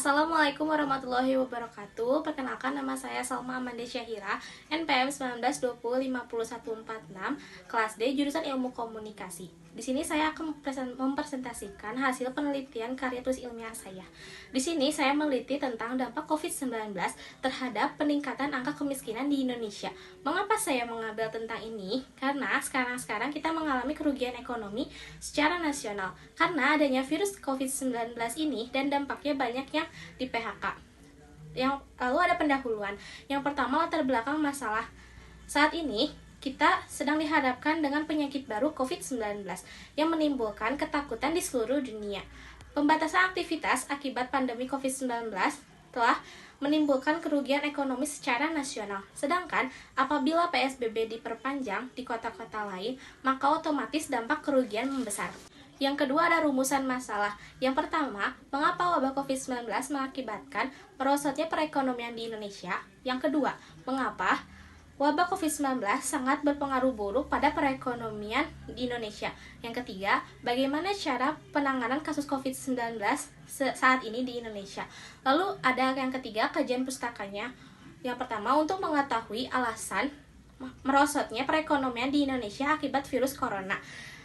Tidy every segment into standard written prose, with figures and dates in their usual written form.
Assalamualaikum warahmatullahi wabarakatuh. Perkenalkan, nama saya Salma Amanda Syahira, NPM 19205146, kelas D, jurusan Ilmu Komunikasi. Di sini saya akan mempresentasikan hasil penelitian karya tulis ilmiah saya. Di sini saya meneliti tentang dampak COVID-19 terhadap peningkatan angka kemiskinan di Indonesia. Mengapa saya mengambil tentang ini? Karena sekarang kita mengalami kerugian ekonomi secara nasional karena adanya virus COVID-19 ini dan dampaknya banyak yang di PHK. Lalu ada pendahuluan. Yang pertama, latar belakang masalah. Saat ini kita sedang dihadapkan dengan penyakit baru COVID-19 yang menimbulkan ketakutan di seluruh dunia. Pembatasan aktivitas akibat pandemi COVID-19 telah menimbulkan kerugian ekonomi secara nasional. Sedangkan apabila PSBB diperpanjang di kota-kota lain, maka otomatis dampak kerugian membesar. Yang kedua, ada rumusan masalah. Yang pertama, mengapa wabah COVID-19 mengakibatkan merosotnya perekonomian di Indonesia? Yang kedua, mengapa wabah COVID-19 sangat berpengaruh buruk pada perekonomian di Indonesia? Yang ketiga, bagaimana cara penanganan kasus COVID-19 saat ini di Indonesia? Lalu ada yang ketiga, kajian pustakanya. Yang pertama, untuk mengetahui alasan merosotnya perekonomian di Indonesia akibat virus corona.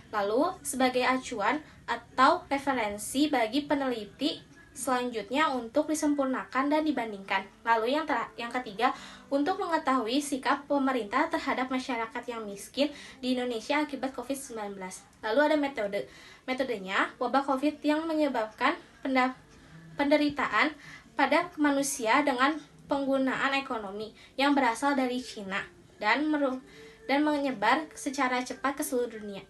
Lalu, sebagai acuan atau referensi bagi peneliti selanjutnya untuk disempurnakan dan dibandingkan. Lalu yang ketiga, untuk mengetahui sikap pemerintah terhadap masyarakat yang miskin di Indonesia akibat COVID-19. Lalu ada metode. Metodenya, wabah COVID yang menyebabkan penderitaan pada manusia dengan penggunaan ekonomi yang berasal dari Cina dan menyebar secara cepat ke seluruh dunia.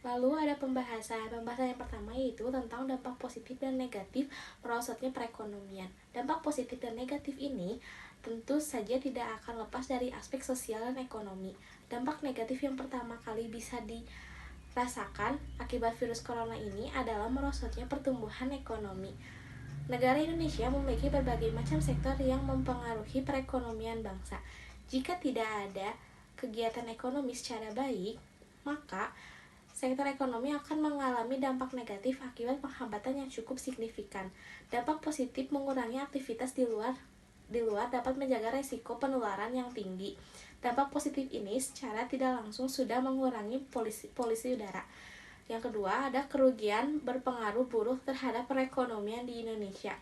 Lalu ada pembahasan yang pertama, yaitu tentang dampak positif dan negatif merosotnya perekonomian. Dampak positif dan negatif ini tentu saja tidak akan lepas dari aspek sosial dan ekonomi. Dampak negatif yang pertama kali bisa dirasakan akibat virus corona ini adalah merosotnya pertumbuhan ekonomi. Negara Indonesia memiliki berbagai macam sektor yang mempengaruhi perekonomian bangsa. Jika tidak ada kegiatan ekonomi secara baik, maka sektor ekonomi akan mengalami dampak negatif akibat penghambatan yang cukup signifikan. Dampak positif mengurangi aktivitas di luar dapat menjaga resiko penularan yang tinggi. Dampak positif ini secara tidak langsung sudah mengurangi polusi udara. Yang kedua, ada kerugian berpengaruh buruk terhadap perekonomian di Indonesia.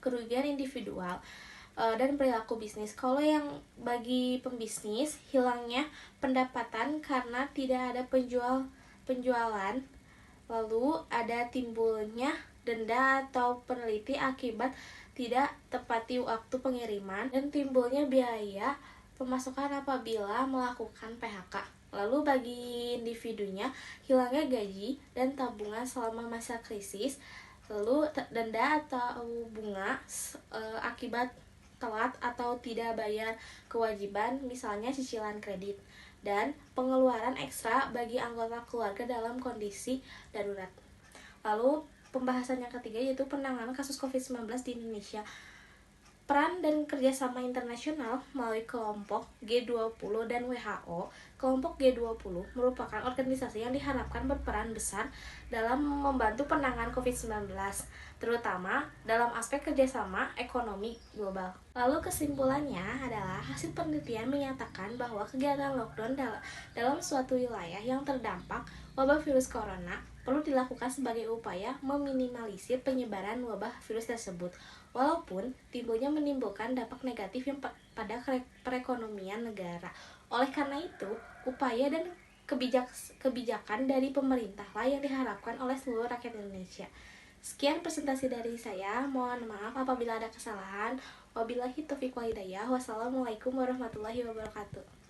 Kerugian individual dan perilaku bisnis. Kalau yang bagi pembisnis, hilangnya pendapatan karena tidak ada penjualan, lalu ada timbulnya denda atau penalti akibat tidak tepati waktu pengiriman, dan timbulnya biaya pemasukan apabila melakukan PHK. Lalu bagi individunya, hilangnya gaji dan tabungan selama masa krisis, lalu denda atau bunga akibat telat atau tidak bayar kewajiban, misalnya cicilan kredit, dan pengeluaran ekstra bagi anggota keluarga dalam kondisi darurat. Lalu pembahasan yang ketiga, yaitu penanganan kasus COVID-19 di Indonesia. Peran dan kerjasama internasional melalui kelompok G20 dan WHO. Kelompok G20 merupakan organisasi yang diharapkan berperan besar dalam membantu penanganan COVID-19, terutama dalam aspek kerjasama ekonomi global. Lalu kesimpulannya adalah, hasil penelitian menyatakan bahwa kegiatan lockdown dalam suatu wilayah yang terdampak wabah virus corona perlu dilakukan sebagai upaya meminimalisir penyebaran wabah virus tersebut, walaupun timbulnya menimbulkan dampak negatif yang pada perekonomian negara. Oleh karena itu, upaya dan kebijakan dari pemerintah lah yang diharapkan oleh seluruh rakyat Indonesia. Sekian presentasi dari saya, mohon maaf apabila ada kesalahan. Wabillahi taufiq wal hidayah. Wassalamualaikum warahmatullahi wabarakatuh.